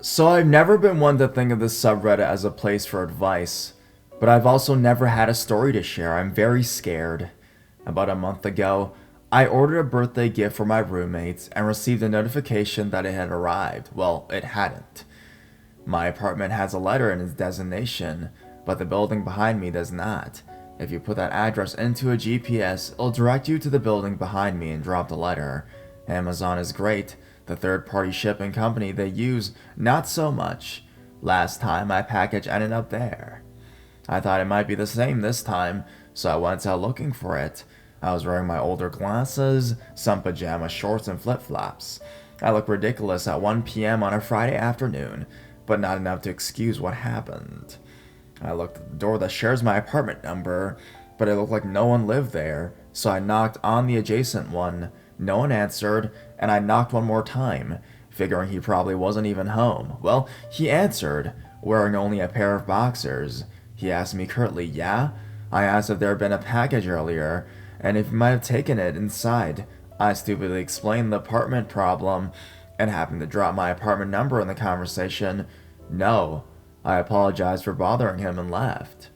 So I've never been one to think of this subreddit as a place for advice, but I've also never had a story to share. I'm very scared. About a month ago, I ordered a birthday gift for my roommates and received a notification that it had arrived. Well, it hadn't. My apartment has a letter in its designation, but the building behind me does not. If you put that address into a GPS, it'll direct you to the building behind me and drop the letter. Amazon is great. The third party shipping company they use, not so much. Last time my package ended up there. I thought it might be the same this time, so I went out looking for it. I was wearing my older glasses, some pajama shorts, and flip flops. I looked ridiculous at 1 p.m. on a Friday afternoon, but not enough to excuse what happened. I looked at the door that shares my apartment number, but it looked like no one lived there, so I knocked on the adjacent one. No one answered, and I knocked one more time, figuring he probably wasn't even home. Well, he answered, wearing only a pair of boxers. He asked me curtly, yeah? I asked if there had been a package earlier, and if he might have taken it inside. I stupidly explained the apartment problem, and happened to drop my apartment number in the conversation. No. I apologized for bothering him and left.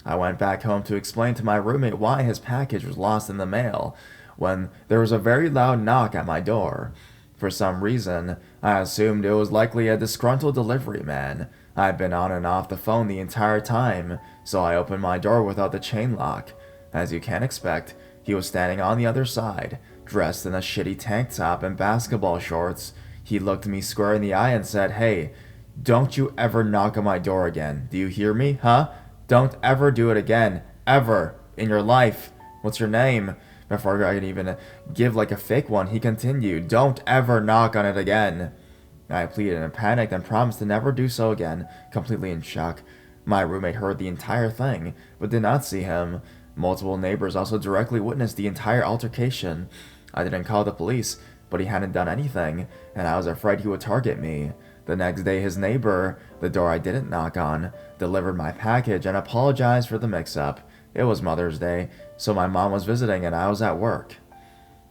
I went back home to explain to my roommate why his package was lost in the mail, when there was a very loud knock at my door. For some reason, I assumed it was likely a disgruntled delivery man. I had been on and off the phone the entire time, so I opened my door without the chain lock. As you can expect, he was standing on the other side, dressed in a shitty tank top and basketball shorts. He looked me square in the eye and said, "Hey, don't you ever knock on my door again. Do you hear me, huh? Don't ever do it again. Ever. In your life. What's your name?" Before I could even give like a fake one, he continued, "Don't ever knock on it again." I pleaded and panicked and promised to never do so again, completely in shock. My roommate heard the entire thing, but did not see him. Multiple neighbors also directly witnessed the entire altercation. I didn't call the police, but he hadn't done anything, and I was afraid he would target me. The next day, his neighbor, the door I didn't knock on, delivered my package and apologized for the mix-up. It was Mother's Day, so my mom was visiting and I was at work.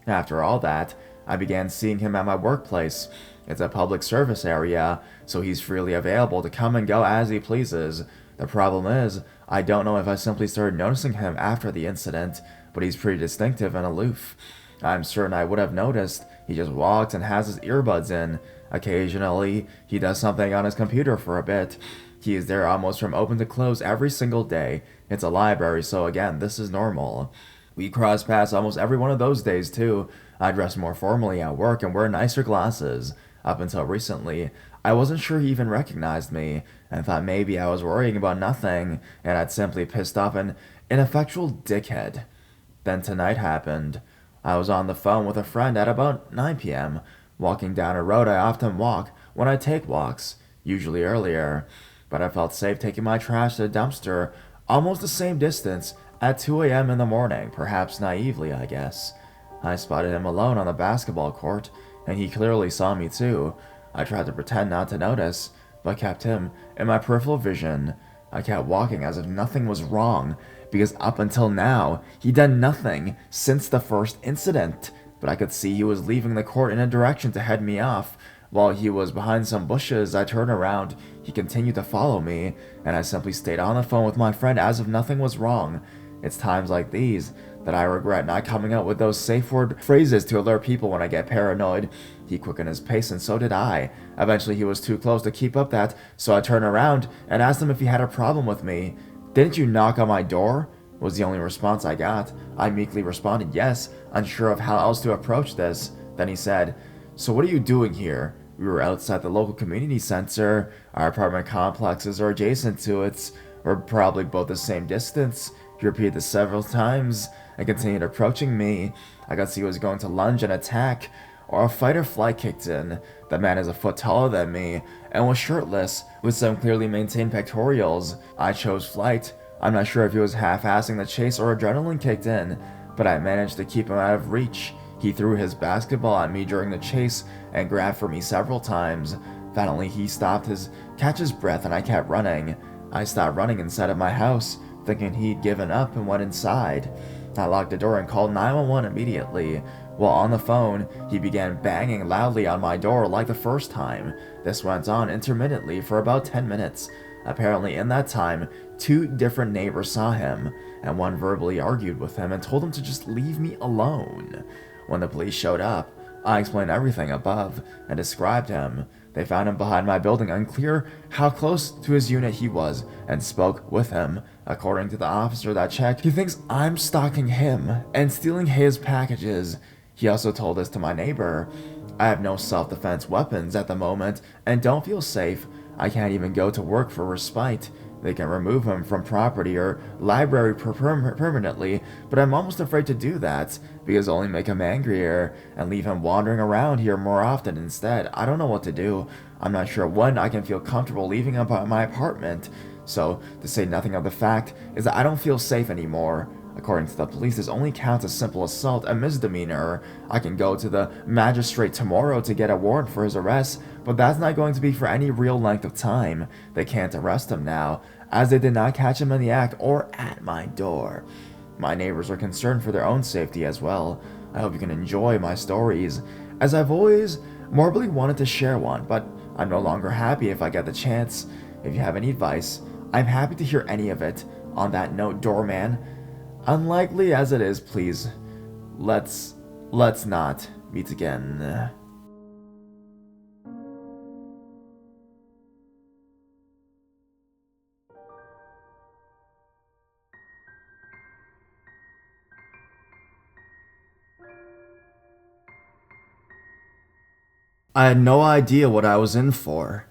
After all that, I began seeing him at my workplace. It's a public service area, so he's freely available to come and go as he pleases. The problem is, I don't know if I simply started noticing him after the incident, but he's pretty distinctive and aloof. I'm certain I would have noticed. He just walks and has his earbuds in. Occasionally, he does something on his computer for a bit. He is there almost from open to close every single day. It's a library, so again, this is normal. We cross paths almost every one of those days, too. I dress more formally at work and wear nicer glasses. Up until recently, I wasn't sure he even recognized me, and thought maybe I was worrying about nothing, and I'd simply pissed off an ineffectual dickhead. Then tonight happened. I was on the phone with a friend at about 9 p.m., walking down a road I often walk when I take walks, usually earlier, but I felt safe taking my trash to the dumpster almost the same distance at 2 a.m. in the morning, perhaps naively, I guess. I spotted him alone on the basketball court, and he clearly saw me too. I tried to pretend not to notice, but kept him in my peripheral vision. I kept walking as if nothing was wrong, because up until now, he'd done nothing since the first incident. But I could see he was leaving the court in a direction to head me off. While he was behind some bushes, I turned around. He continued to follow me, and I simply stayed on the phone with my friend as if nothing was wrong. It's times like these that I regret not coming up with those safe word phrases to alert people when I get paranoid. He quickened his pace and so did I. Eventually he was too close to keep up that, so I turned around and asked him if he had a problem with me. "Didn't you knock on my door?" was the only response I got. I meekly responded yes, unsure of how else to approach this. Then he said, "So what are you doing here?" We were outside the local community center. Our apartment complexes are adjacent to it. We're probably both the same distance. He repeated this several times and continued approaching me. I could see he was going to lunge and attack, or a fight or flight kicked in. The man is a foot taller than me and was shirtless, with some clearly maintained pectorals. I chose flight. I'm not sure if he was half-assing the chase or adrenaline kicked in, but I managed to keep him out of reach. He threw his basketball at me during the chase and grabbed for me several times. Finally, he stopped to catch his breath and I kept running. I stopped running inside of my house, thinking he'd given up, and went inside. I locked the door and called 911 immediately. While on the phone, he began banging loudly on my door like the first time. This went on intermittently for about 10 minutes. Apparently, in that time, 2 different neighbors saw him, and one verbally argued with him and told him to just leave me alone. When the police showed up, I explained everything above and described him. They found him behind my building, unclear how close to his unit he was, and spoke with him. According to the officer that checked, he thinks I'm stalking him and stealing his packages. He also told this to my neighbor. I have no self-defense weapons at the moment and don't feel safe. I can't even go to work for respite. They can remove him from property or library permanently, but I'm almost afraid to do that because it'll only make him angrier and leave him wandering around here more often instead. I don't know what to do. I'm not sure when I can feel comfortable leaving my apartment. So, to say nothing of the fact is that I don't feel safe anymore. According to the police, this only counts as simple assault, a misdemeanor. I can go to the magistrate tomorrow to get a warrant for his arrest, but that's not going to be for any real length of time. They can't arrest him now, as they did not catch him in the act or at my door. My neighbors are concerned for their own safety as well. I hope you can enjoy my stories, as I've always morbidly wanted to share one, but I'm no longer happy if I get the chance. If you have any advice, I'm happy to hear any of it. On that note, doorman, unlikely as it is, please, let's not meet again. I had no idea what I was in for.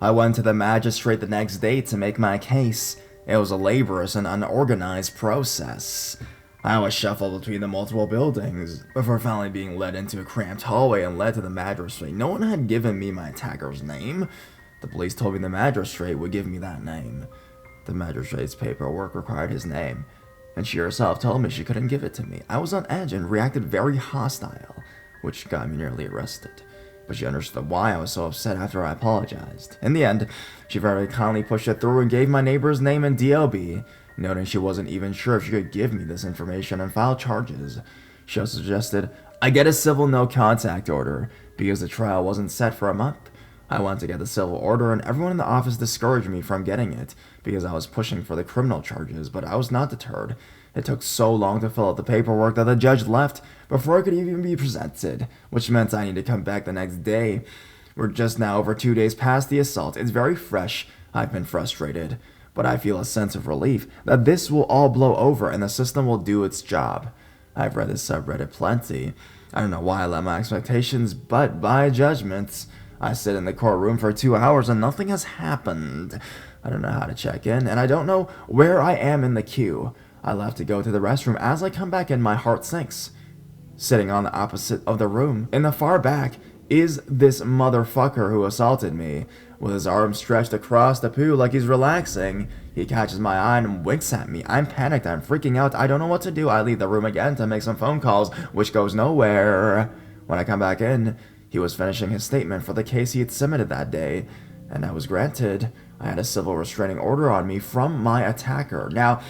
I went to the magistrate the next day to make my case. It was a laborious and unorganized process. I was shuffled between the multiple buildings before finally being led into a cramped hallway and led to the magistrate. No one had given me my attacker's name. The police told me the magistrate would give me that name. The magistrate's paperwork required his name, and she herself told me she couldn't give it to me. I was on edge and reacted very hostile, which got me nearly arrested. But she understood why I was so upset after I apologized. In the end, she very kindly pushed it through and gave my neighbor's name and DOB, noting she wasn't even sure if she could give me this information and file charges. She also suggested I get a civil no contact order because the trial wasn't set for a month. I went to get the civil order, and everyone in the office discouraged me from getting it because I was pushing for the criminal charges, but I was not deterred. It took so long to fill out the paperwork that the judge left before it could even be presented, which meant I needed to come back the next day. We're just now over 2 days past the assault. It's very fresh. I've been frustrated, but I feel a sense of relief that this will all blow over and the system will do its job. I've read this subreddit plenty. I don't know why I let my expectations but by judgments. I sit in the courtroom for 2 hours and nothing has happened. I don't know how to check in, and I don't know where I am in the queue. I left to go to the restroom. As I come back in, my heart sinks. Sitting on the opposite of the room, in the far back, is this motherfucker who assaulted me. With his arms stretched across the pew like he's relaxing, he catches my eye and winks at me. I'm panicked, I'm freaking out, I don't know what to do. I leave the room again to make some phone calls, which goes nowhere. When I come back in, he was finishing his statement for the case he had submitted that day, and I was granted. I had a civil restraining order on me from my attacker. Now,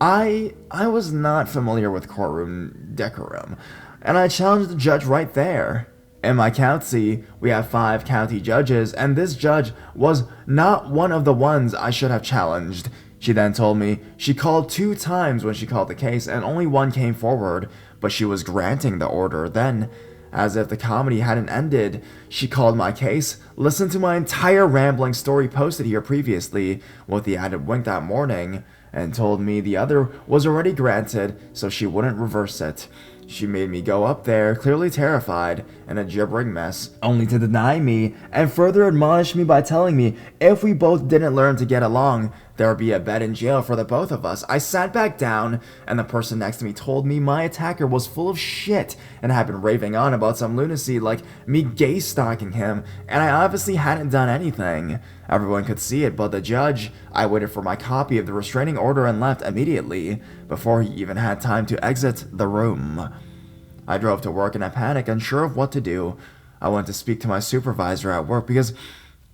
I was not familiar with courtroom decorum, and I challenged the judge right there. In my county, we have 5 county judges, and this judge was not one of the ones I should have challenged. She then told me she called 2 times when she called the case, and only one came forward, but she was granting the order. Then, as if the comedy hadn't ended, she called my case, listened to my entire rambling story posted here previously, with the added wink that morning, and told me the other was already granted, so she wouldn't reverse it. She made me go up there, clearly terrified, in a gibbering mess, only to deny me, and further admonish me by telling me if we both didn't learn to get along, there would be a bed in jail for the both of us. I sat back down, and the person next to me told me my attacker was full of shit, and had been raving on about some lunacy like me gay stalking him, and I obviously hadn't done anything. Everyone could see it but the judge. I waited for my copy of the restraining order and left immediately, before he even had time to exit the room. I drove to work in a panic, unsure of what to do. I went to speak to my supervisor at work because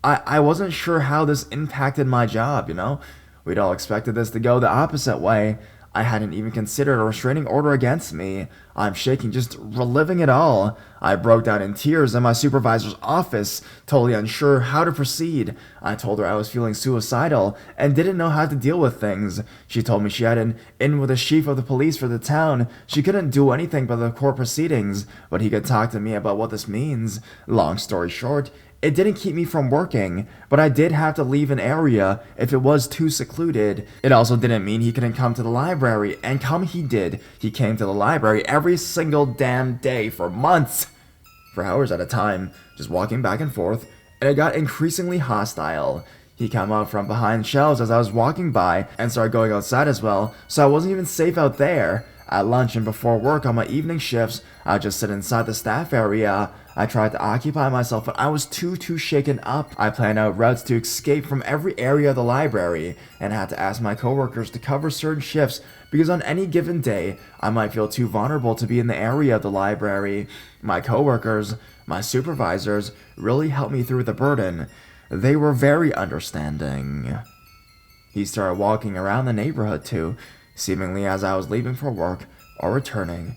I wasn't sure how this impacted my job, you know? We'd all expected this to go the opposite way. I hadn't even considered a restraining order against me. I'm shaking, just reliving it all. I broke down in tears in my supervisor's office, totally unsure how to proceed. I told her I was feeling suicidal and didn't know how to deal with things. She told me she had an in with the chief of the police for the town. She couldn't do anything but the court proceedings, but he could talk to me about what this means. Long story short, it didn't keep me from working, but I did have to leave an area if it was too secluded. It also didn't mean he couldn't come to the library, and come he did. He came to the library every single damn day for months, for hours at a time, just walking back and forth, and it got increasingly hostile. He came out from behind shelves as I was walking by and started going outside as well, so I wasn't even safe out there. At lunch and before work on my evening shifts, I'd just sit inside the staff area. I tried to occupy myself, but I was too shaken up. I planned out routes to escape from every area of the library and had to ask my coworkers to cover certain shifts because on any given day, I might feel too vulnerable to be in the area of the library. My coworkers, my supervisors, really helped me through the burden. They were very understanding. He started walking around the neighborhood too, seemingly as I was leaving for work or returning.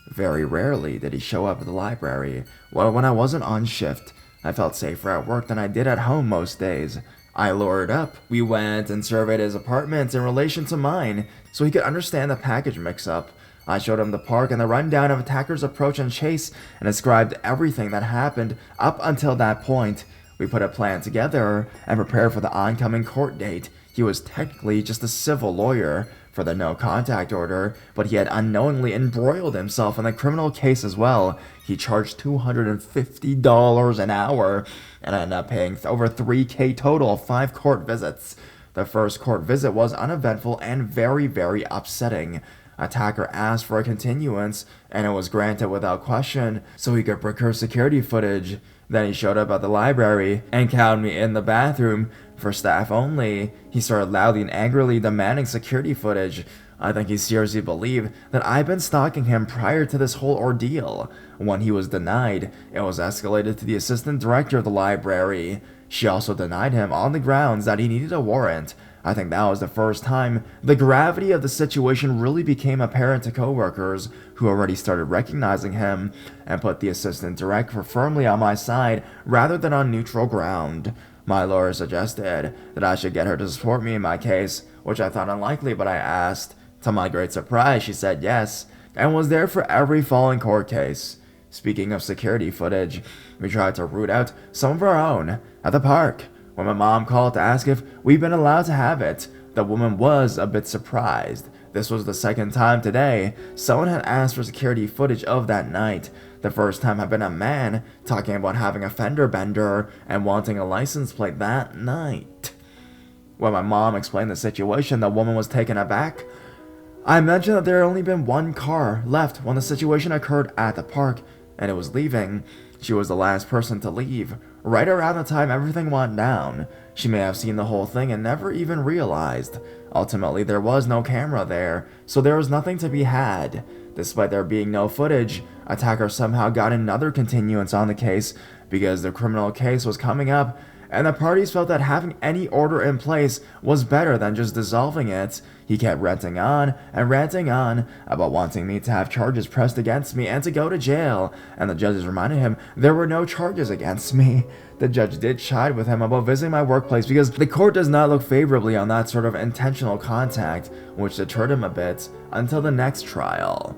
Very rarely did he show up at the library. Well, when I wasn't on shift, I felt safer at work than I did at home most days. I lured up. We went and surveyed his apartment in relation to mine, so he could understand the package mix-up. I showed him the park and the rundown of attacker's approach and chase, and described everything that happened up until that point. We put a plan together and prepared for the oncoming court date. He was technically just a civil lawyer for the no contact order, but he had unknowingly embroiled himself in the criminal case as well. He charged $250 an hour, and I ended up paying over $3,000 total, 5 court visits. The first court visit was uneventful and very upsetting. Attacker asked for a continuance, and it was granted without question, so he could procure security footage. Then he showed up at the library and cowed me in the bathroom for staff only. He started loudly and angrily demanding security footage. I think he seriously believed that I'd been stalking him prior to this whole ordeal. When he was denied, it was escalated to the assistant director of the library. She also denied him on the grounds that he needed a warrant. I think that was the first time the gravity of the situation really became apparent to coworkers who already started recognizing him and put the assistant director firmly on my side rather than on neutral ground. My lawyer suggested that I should get her to support me in my case, which I thought unlikely, but I asked. To my great surprise, she said yes, and was there for every following court case. Speaking of security footage, we tried to root out some of our own at the park. When my mom called to ask if we'd been allowed to have it, the woman was a bit surprised. This was the second time today someone had asked for security footage of that night. The first time had been a man talking about having a fender bender and wanting a license plate that night. When my mom explained the situation, the woman was taken aback. I mentioned that there had only been one car left when the situation occurred at the park, and it was leaving. She was the last person to leave, right around the time everything went down. She may have seen the whole thing and never even realized. Ultimately, there was no camera there, so there was nothing to be had. Despite there being no footage, attacker somehow got another continuance on the case because the criminal case was coming up, and the parties felt that having any order in place was better than just dissolving it. He kept ranting on about wanting me to have charges pressed against me and to go to jail, and the judges reminded him there were no charges against me. The judge did chide with him about visiting my workplace because the court does not look favorably on that sort of intentional contact, which deterred him a bit until the next trial.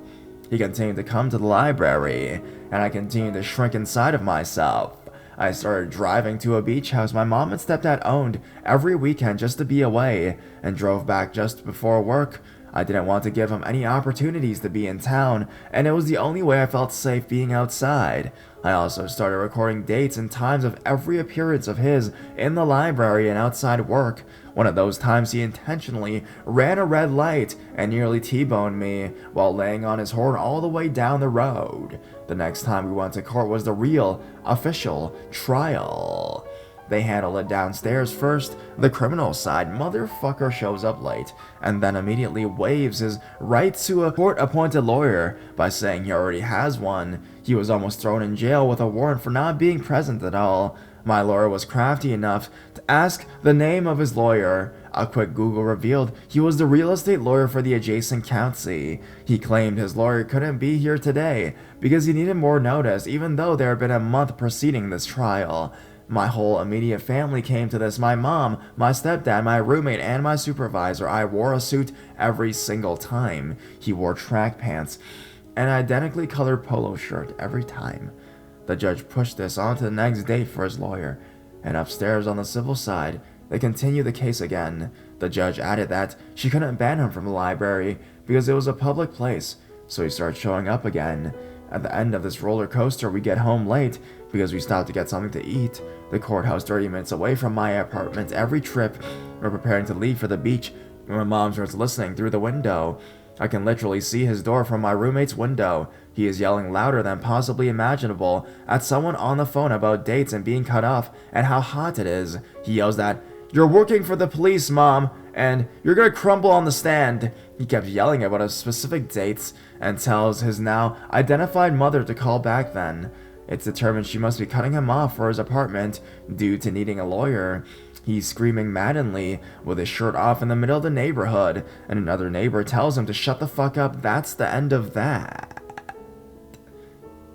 He continued to come to the library, and I continued to shrink inside of myself. I started driving to a beach house my mom and stepdad owned every weekend just to be away, and drove back just before work. I didn't want to give him any opportunities to be in town, and it was the only way I felt safe being outside. I also started recording dates and times of every appearance of his in the library and outside work. One of those times he intentionally ran a red light and nearly T-boned me while laying on his horn all the way down the road. The next time we went to court was the real, official trial. They handle it downstairs first. The criminal side motherfucker shows up late and then immediately waives his right to a court-appointed lawyer by saying he already has one. He was almost thrown in jail with a warrant for not being present at all. My lawyer was crafty enough to ask the name of his lawyer. A quick Google revealed he was the real estate lawyer for the adjacent county. He claimed his lawyer couldn't be here today because he needed more notice, even though there had been a month preceding this trial. My whole immediate family came to this. My mom, my stepdad, my roommate, and my supervisor. I wore a suit every single time. He wore track pants, an identically colored polo shirt every time. The judge pushed this on to the next date for his lawyer, and upstairs on the civil side, they continued the case again. The judge added that she couldn't ban him from the library because it was a public place, so he started showing up again. At the end of this roller coaster, we get home late because we stopped to get something to eat. The courthouse 30 minutes away from my apartment. Every trip, we're preparing to leave for the beach when my mom starts listening through the window. I can literally see his door from my roommate's window. He is yelling louder than possibly imaginable at someone on the phone about dates and being cut off and how hot it is. He yells that, "You're working for the police, Mom, and you're gonna crumble on the stand." He kept yelling about a specific dates and tells his now identified mother to call back then. It's determined she must be cutting him off for his apartment due to needing a lawyer. He's screaming maddeningly with his shirt off in the middle of the neighborhood, and another neighbor tells him to shut the fuck up. That's the end of that.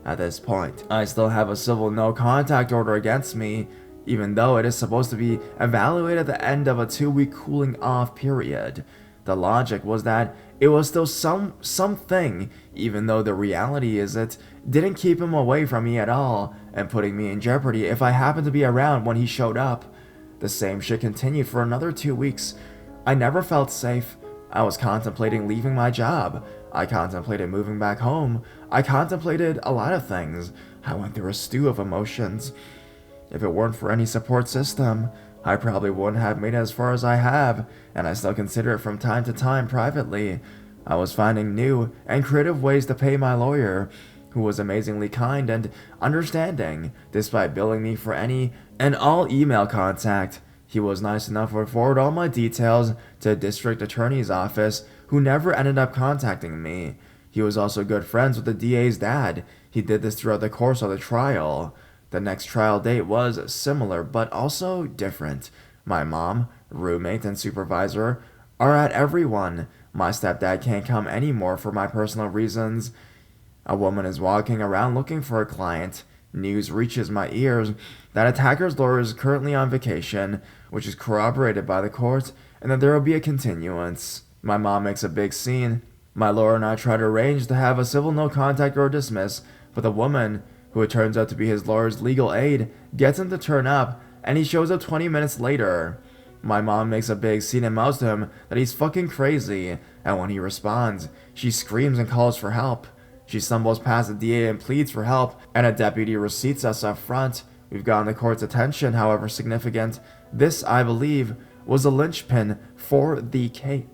At this point, I still have a civil no contact order against me, even though it is supposed to be evaluated at the end of a 2-week cooling off period. The logic was that it was still something, even though the reality is it didn't keep him away from me at all and putting me in jeopardy if I happened to be around when he showed up. The same shit continued for another 2 weeks. I never felt safe. I was contemplating leaving my job. I contemplated moving back home. I contemplated a lot of things. I went through a stew of emotions. If it weren't for any support system, I probably wouldn't have made it as far as I have, and I still consider it from time to time privately. I was finding new and creative ways to pay my lawyer, who was amazingly kind and understanding, despite billing me for any and all email contact. He was nice enough to forward all my details to the district attorney's office, who never ended up contacting me. He was also good friends with the DA's dad. He did this throughout the course of the trial. The next trial date was similar, but also different. My mom, roommate, and supervisor are at every one. My stepdad can't come anymore for my personal reasons. A woman is walking around looking for a client. News reaches my ears that attacker's lawyer is currently on vacation, which is corroborated by the court, and that there will be a continuance. My mom makes a big scene. My lawyer and I try to arrange to have a civil no contact or dismiss, but the woman, who it turns out to be his lawyer's legal aid, gets him to turn up, and he shows up 20 minutes later. My mom makes a big scene and mouths to him that he's fucking crazy, and when he responds, she screams and calls for help. She stumbles past the DA and pleads for help, and a deputy receipts us up front. We've gotten the court's attention, however significant. This, I believe, was a linchpin for the case.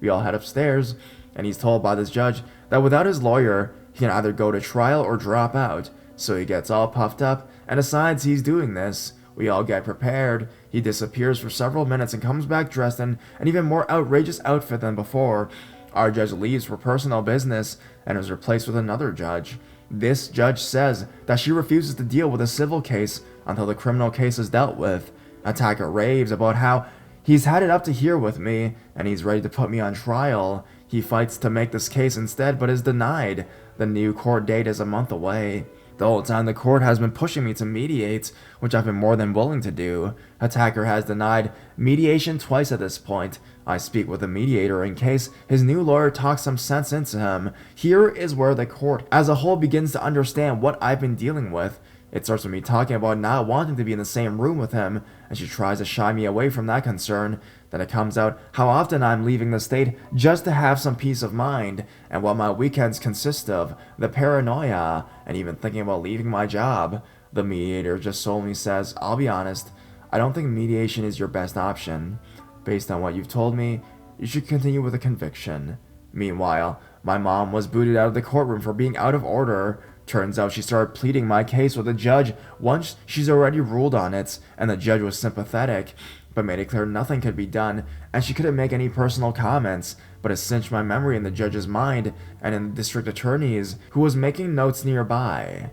We all head upstairs, and he's told by this judge that without his lawyer, he can either go to trial or drop out. So he gets all puffed up and decides he's doing this. We all get prepared. He disappears for several minutes and comes back dressed in an even more outrageous outfit than before. Our judge leaves for personal business and is replaced with another judge. This judge says that she refuses to deal with a civil case until the criminal case is dealt with. Attacker raves about how he's had it up to here with me and he's ready to put me on trial. He fights to make this case instead but is denied. The new court date is a month away. The whole time the court has been pushing me to mediate, which I've been more than willing to do. Attacker has denied mediation twice at this point. I speak with a mediator in case his new lawyer talks some sense into him. Here is where the court as a whole begins to understand what I've been dealing with. It starts with me talking about not wanting to be in the same room with him, and she tries to shy me away from that concern. Then it comes out how often I'm leaving the state just to have some peace of mind, and what my weekends consist of, the paranoia, and even thinking about leaving my job. The mediator just solemnly says, "I'll be honest, I don't think mediation is your best option. Based on what you've told me, you should continue with a conviction." Meanwhile, my mom was booted out of the courtroom for being out of order. Turns out she started pleading my case with the judge once she's already ruled on it, and the judge was sympathetic, but made it clear nothing could be done, and she couldn't make any personal comments, but it cinched my memory in the judge's mind and in the district attorney's, who was making notes nearby.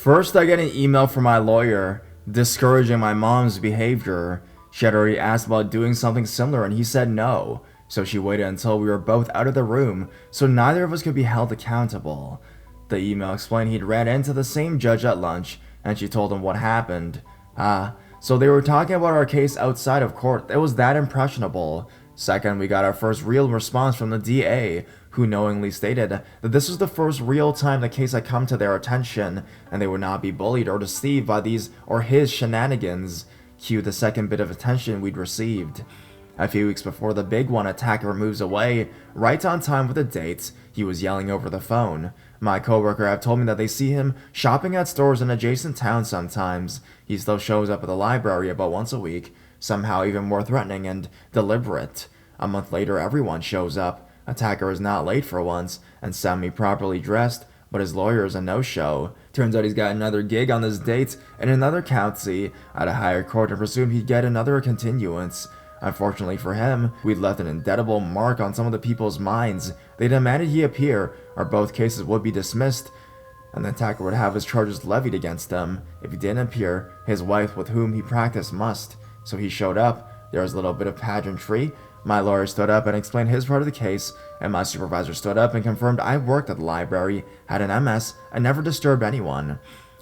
First, I get an email from my lawyer discouraging my mom's behavior. She had already asked about doing something similar and he said no. So she waited until we were both out of the room so neither of us could be held accountable. The email explained he'd ran into the same judge at lunch and she told him what happened. So they were talking about our case outside of court. It was that impressionable. Second, we got our first real response from the DA, who knowingly stated that this was the first real time the case had come to their attention, and they would not be bullied or deceived by these or his shenanigans. Cue the second bit of attention we'd received. A few weeks before the big one, attacker moves away, right on time with the date. He was yelling over the phone. My coworker have told me that they see him shopping at stores in adjacent towns sometimes. He still shows up at the library about once a week, somehow even more threatening and deliberate. A month later, everyone shows up. Attacker is not late for once, and semi-properly dressed, but his lawyer is a no-show. Turns out he's got another gig on this date in another county at a higher court and presumed he'd get another continuance. Unfortunately for him, we'd left an indelible mark on some of the people's minds. They demanded he appear, or both cases would be dismissed, and the attacker would have his charges levied against him. If he didn't appear, his wife with whom he practiced must. So he showed up. There was a little bit of pageantry. My lawyer stood up and explained his part of the case, and my supervisor stood up and confirmed I worked at the library, had an MS, and never disturbed anyone.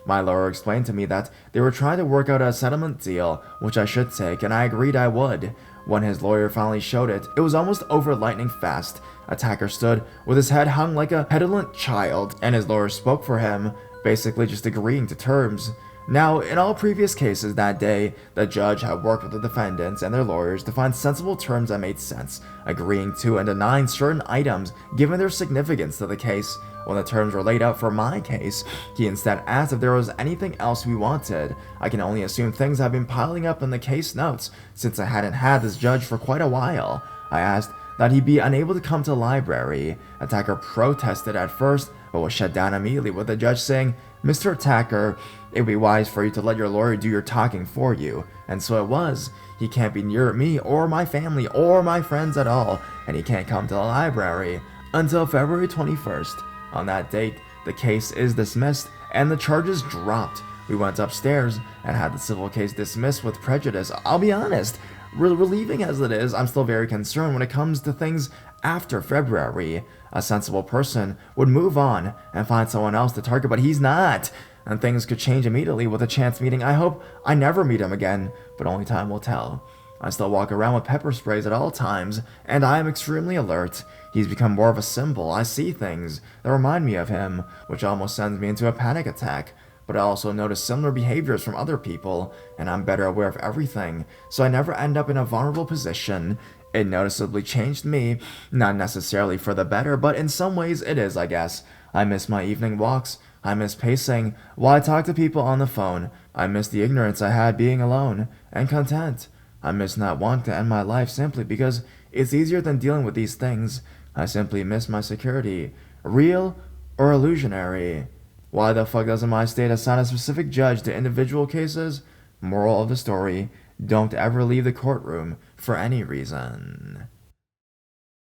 My lawyer explained to me that they were trying to work out a settlement deal, which I should take, and I agreed I would. When his lawyer finally showed it, it was almost over lightning fast. Attacker stood with his head hung like a petulant child, and his lawyer spoke for him, basically just agreeing to terms. Now, in all previous cases that day, the judge had worked with the defendants and their lawyers to find sensible terms that made sense, agreeing to and denying certain items given their significance to the case. When the terms were laid out for my case, he instead asked if there was anything else we wanted. I can only assume things have been piling up in the case notes, since I hadn't had this judge for quite a while. I asked that he be unable to come to the library. Attacker protested at first, but was shut down immediately with the judge saying, "Mr. Attacker, it would be wise for you to let your lawyer do your talking for you." And so it was. He can't be near me or my family or my friends at all, and he can't come to the library until February 21st. On that date, the case is dismissed and the charges dropped. We went upstairs and had the civil case dismissed with prejudice. I'll be honest, relieving as it is, I'm still very concerned when it comes to things after February. A sensible person would move on and find someone else to target, but he's not. And things could change immediately with a chance meeting. I hope I never meet him again, but only time will tell. I still walk around with pepper sprays at all times, and I am extremely alert. He's become more of a symbol. I see things that remind me of him, which almost sends me into a panic attack. But I also notice similar behaviors from other people, and I'm better aware of everything, so I never end up in a vulnerable position. It noticeably changed me, not necessarily for the better, but in some ways it is, I guess. I miss my evening walks. I miss pacing while I talk to people on the phone. I miss the ignorance I had being alone and content. I miss not wanting to end my life simply because it's easier than dealing with these things. I simply miss my security, real or illusionary. Why the fuck doesn't my state assign a specific judge to individual cases? Moral of the story, don't ever leave the courtroom for any reason.